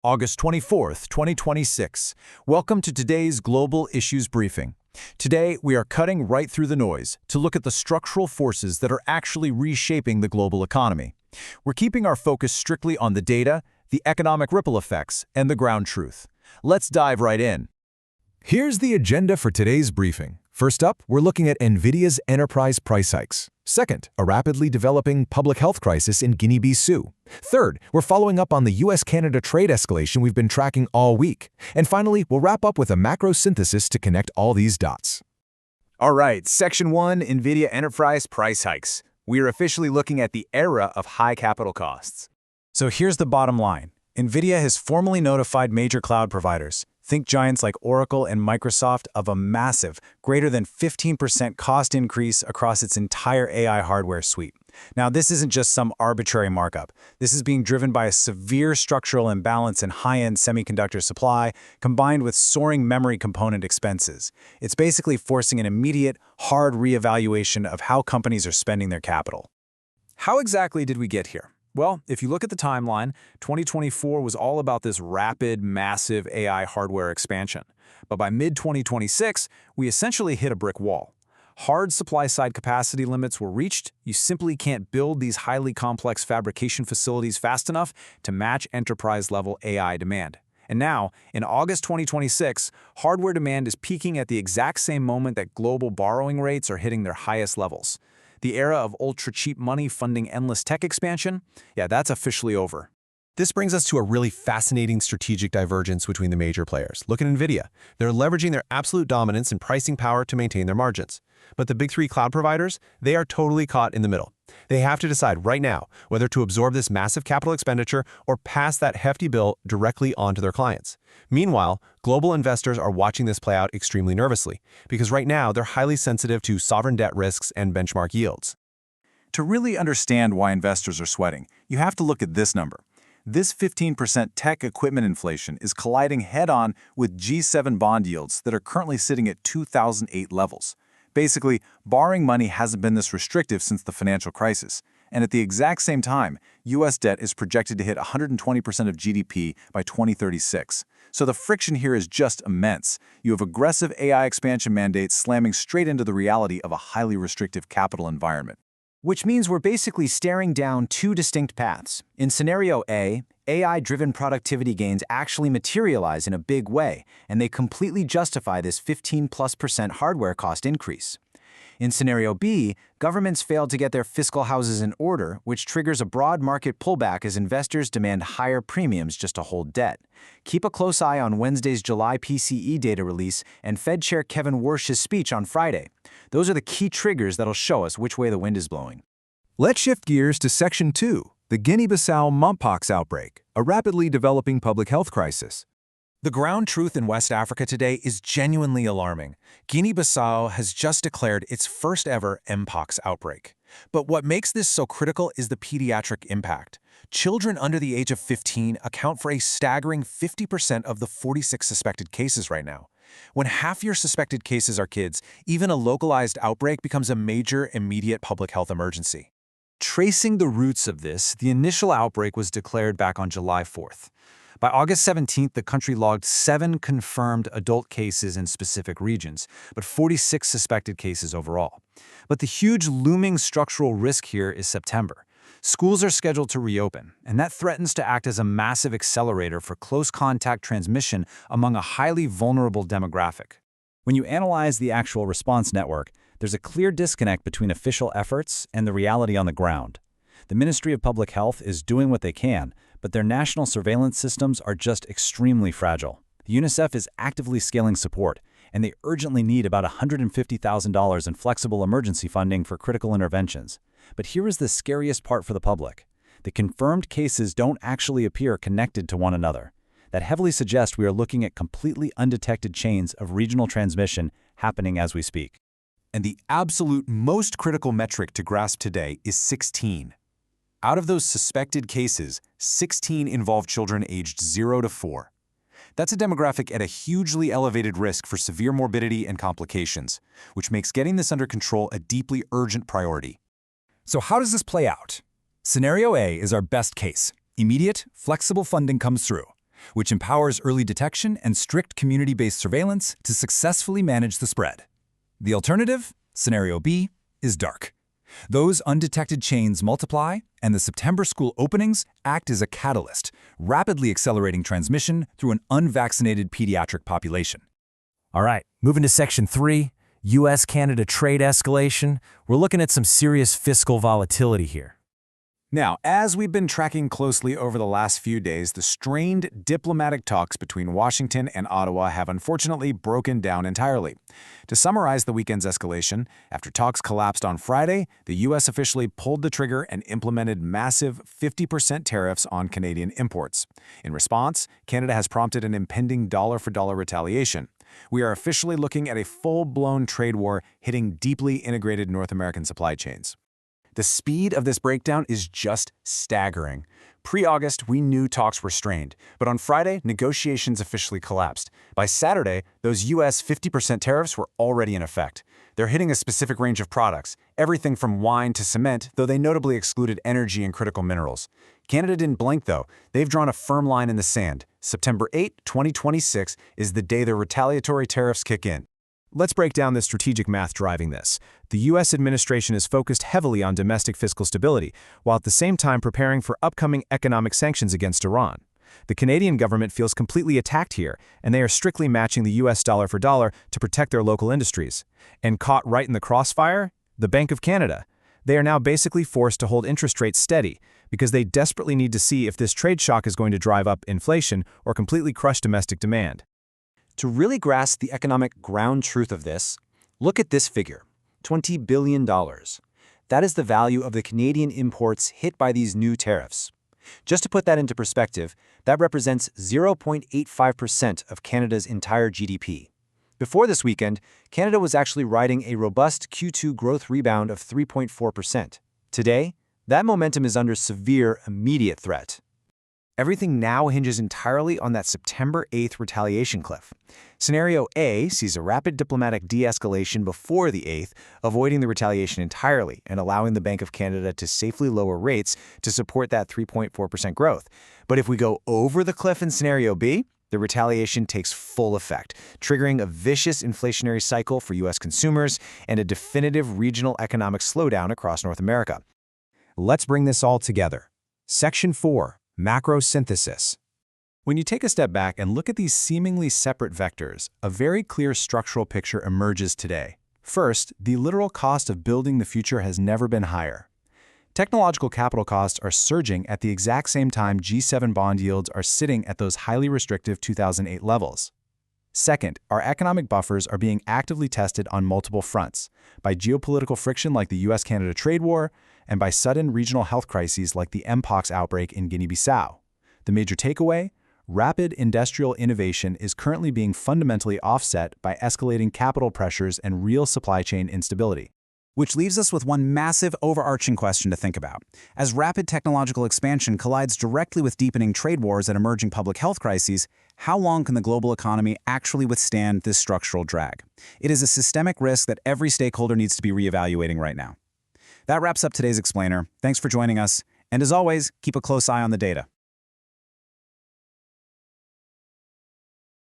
August 24th, 2026. Welcome to today's Global Issues Briefing. Today, we are cutting right through the noise to look at the structural forces that are actually reshaping the global economy. We're keeping our focus strictly on the data, the economic ripple effects, and the ground truth. Let's dive right in. Here's the agenda for today's briefing. First up, we're looking at NVIDIA's enterprise price hikes. Second, a rapidly developing public health crisis in Guinea-Bissau. Third, we're following up on the US-Canada trade escalation we've been tracking all week. And finally, we'll wrap up with a macro synthesis to connect all these dots. All right, Section 1, NVIDIA Enterprise Price Hikes. We are officially looking at the era of high capital costs. So here's the bottom line. NVIDIA has formally notified major cloud providers, think giants like Oracle and Microsoft, of a massive, greater than 15% cost increase across its entire AI hardware suite. Now, this isn't just some arbitrary markup. This is being driven by a severe structural imbalance in high-end semiconductor supply, combined with soaring memory component expenses. It's basically forcing an immediate, hard reevaluation of how companies are spending their capital. How exactly did we get here? Well, if you look at the timeline, 2024 was all about this rapid, massive AI hardware expansion. But by mid-2026, we essentially hit a brick wall. Hard supply-side capacity limits were reached. You simply can't build these highly complex fabrication facilities fast enough to match enterprise-level AI demand. And now, in August 2026, hardware demand is peaking at the exact same moment that global borrowing rates are hitting their highest levels. The era of ultra-cheap money funding endless tech expansion? Yeah, that's officially over. This brings us to a really fascinating strategic divergence between the major players. Look at NVIDIA. They're leveraging their absolute dominance and pricing power to maintain their margins. But the big three cloud providers, they are totally caught in the middle. They have to decide right now whether to absorb this massive capital expenditure or pass that hefty bill directly onto their clients. Meanwhile, global investors are watching this play out extremely nervously, because right now they're highly sensitive to sovereign debt risks and benchmark yields. To really understand why investors are sweating, you have to look at this number. This 15% tech equipment inflation is colliding head-on with G7 bond yields that are currently sitting at 2008 levels. Basically, borrowing money hasn't been this restrictive since the financial crisis. And at the exact same time, U.S. debt is projected to hit 120% of GDP by 2036. So the friction here is just immense. You have aggressive AI expansion mandates slamming straight into the reality of a highly restrictive capital environment. Which means we're basically staring down two distinct paths. In scenario A, AI-driven productivity gains actually materialize in a big way, and they completely justify this 15+% hardware cost increase. In scenario B, governments fail to get their fiscal houses in order, which triggers a broad market pullback as investors demand higher premiums just to hold debt. Keep a close eye on Wednesday's July PCE data release and Fed Chair Kevin Warsh's speech on Friday. Those are the key triggers that'll show us which way the wind is blowing. Let's shift gears to Section 2, the Guinea-Bissau monkeypox outbreak, a rapidly developing public health crisis. The ground truth in West Africa today is genuinely alarming. Guinea-Bissau has just declared its first ever mpox outbreak. But what makes this so critical is the pediatric impact. Children under the age of 15 account for a staggering 50% of the 46 suspected cases right now. When half your suspected cases are kids, even a localized outbreak becomes a major, immediate public health emergency. Tracing the roots of this, the initial outbreak was declared back on July 4th. By August 17th, the country logged 7 confirmed adult cases in specific regions, but 46 suspected cases overall. But the huge looming structural risk here is September. Schools are scheduled to reopen, and that threatens to act as a massive accelerator for close contact transmission among a highly vulnerable demographic. When you analyze the actual response network, there's a clear disconnect between official efforts and the reality on the ground. The Ministry of Public Health is doing what they can, but their national surveillance systems are just extremely fragile. UNICEF is actively scaling support, and they urgently need about $150,000 in flexible emergency funding for critical interventions. But here is the scariest part for the public. The confirmed cases don't actually appear connected to one another. That heavily suggests we are looking at completely undetected chains of regional transmission happening as we speak. And the absolute most critical metric to grasp today is 16. Out of those suspected cases, 16 involve children aged 0 to 4. That's a demographic at a hugely elevated risk for severe morbidity and complications, which makes getting this under control a deeply urgent priority. So how does this play out? Scenario A is our best case. Immediate, flexible funding comes through. which empowers early detection and strict community-based surveillance to successfully manage the spread. The alternative, scenario B, is dark. Those undetected chains multiply, and the September school openings act as a catalyst, rapidly accelerating transmission through an unvaccinated pediatric population. All right, moving to Section 3, U.S.-Canada trade escalation. We're looking at some serious fiscal volatility here. Now, as we've been tracking closely over the last few days, the strained diplomatic talks between Washington and Ottawa have unfortunately broken down entirely. To summarize the weekend's escalation, after talks collapsed on Friday, the U.S. officially pulled the trigger and implemented massive 50% tariffs on Canadian imports. In response, Canada has prompted an impending dollar-for-dollar retaliation. We are officially looking at a full-blown trade war hitting deeply integrated North American supply chains. The speed of this breakdown is just staggering. Pre-August, we knew talks were strained, but on Friday, negotiations officially collapsed. By Saturday, those U.S. 50% tariffs were already in effect. They're hitting a specific range of products, everything from wine to cement, though they notably excluded energy and critical minerals. Canada didn't blink, though. They've drawn a firm line in the sand. September 8, 2026 is the day their retaliatory tariffs kick in. Let's break down the strategic math driving this. The U.S. administration is focused heavily on domestic fiscal stability, while at the same time preparing for upcoming economic sanctions against Iran. The Canadian government feels completely attacked here, and they are strictly matching the U.S. dollar for dollar to protect their local industries. And caught right in the crossfire? The Bank of Canada. They are now basically forced to hold interest rates steady, because they desperately need to see if this trade shock is going to drive up inflation or completely crush domestic demand. To really grasp the economic ground truth of this, look at this figure, $20 billion. That is the value of the Canadian imports hit by these new tariffs. Just to put that into perspective, that represents 0.85% of Canada's entire GDP. Before this weekend, Canada was actually riding a robust Q2 growth rebound of 3.4%. Today, that momentum is under severe immediate threat. Everything now hinges entirely on that September 8th retaliation cliff. Scenario A sees a rapid diplomatic de-escalation before the 8th, avoiding the retaliation entirely and allowing the Bank of Canada to safely lower rates to support that 3.4% growth. But if we go over the cliff in Scenario B, the retaliation takes full effect, triggering a vicious inflationary cycle for U.S. consumers and a definitive regional economic slowdown across North America. Let's bring this all together. Section 4. Macro synthesis. When you take a step back and look at these seemingly separate vectors, a very clear structural picture emerges today. First, the literal cost of building the future has never been higher. Technological capital costs are surging at the exact same time G7 bond yields are sitting at those highly restrictive 2008 levels. Second, our economic buffers are being actively tested on multiple fronts, by geopolitical friction like the U.S.-Canada trade war, and by sudden regional health crises like the Mpox outbreak in Guinea-Bissau. The major takeaway? Rapid industrial innovation is currently being fundamentally offset by escalating capital pressures and real supply chain instability. Which leaves us with one massive overarching question to think about. As rapid technological expansion collides directly with deepening trade wars and emerging public health crises, how long can the global economy actually withstand this structural drag? It is a systemic risk that every stakeholder needs to be reevaluating right now. That wraps up today's explainer. Thanks for joining us, and as always, keep a close eye on the data.